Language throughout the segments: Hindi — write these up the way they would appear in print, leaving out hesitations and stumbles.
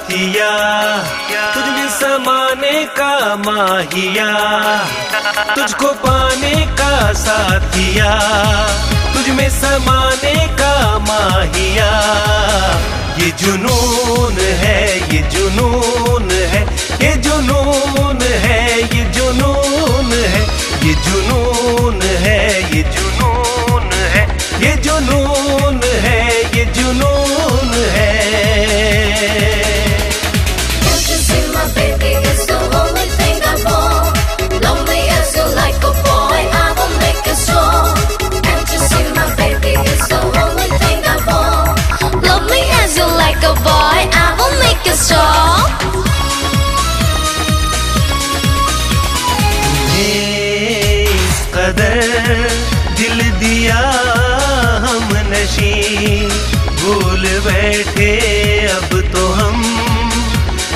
साथिया, तुझ में समाने का माहिया, तुझको पाने का साथिया, तुझ में समाने का माहिया। ये जुनून है, ये जुनून है, ये जुनून है, ये जुनून है, ये जुनून है, ये जुनून है, ये जुनून है, ये जुनून है। Can't you see my baby is the only thing I want? Love me as you like a boy, I will make it strong. Can't you see my baby is the only thing I want? Love me as you like a boy, I will make it strong. इस कदर दिल दिया हम नशी, भूल बैठे अब तो हम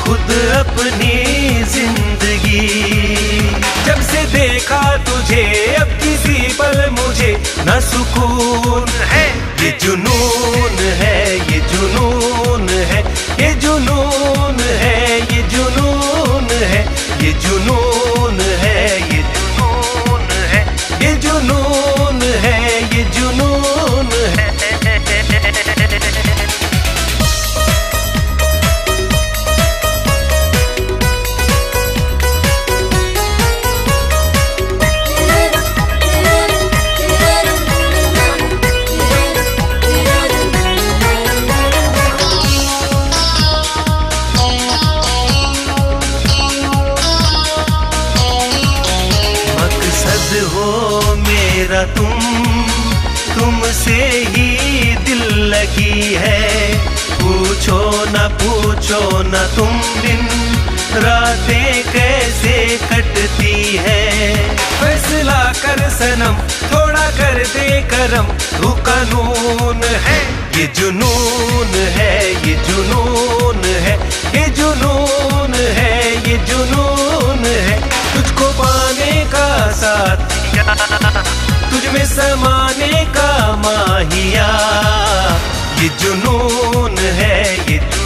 खुद अपनी जिंदगी। जब से देखा तुझे अब किसी पल मुझे न सुकून है। ये जुनून है, ये जुनून है, ये जुनून है, ये जुनून है, ये जुनून है, ये जुनून है, ये जुनून है, ये जुनून है। हो मेरा तुमसे ही दिल लगी है। पूछो न पूछो न तुम बिन रातें कैसे कटती है। फैसला कर सनम थोड़ा कर दे करम, तू कानून है। ये जुनून है, ये जुनून है, ये जुनून है, ये जुनून है। तुझको पाने का साथिया, तुझ में समाने का माहिया। ये जुनून है, ये जुनून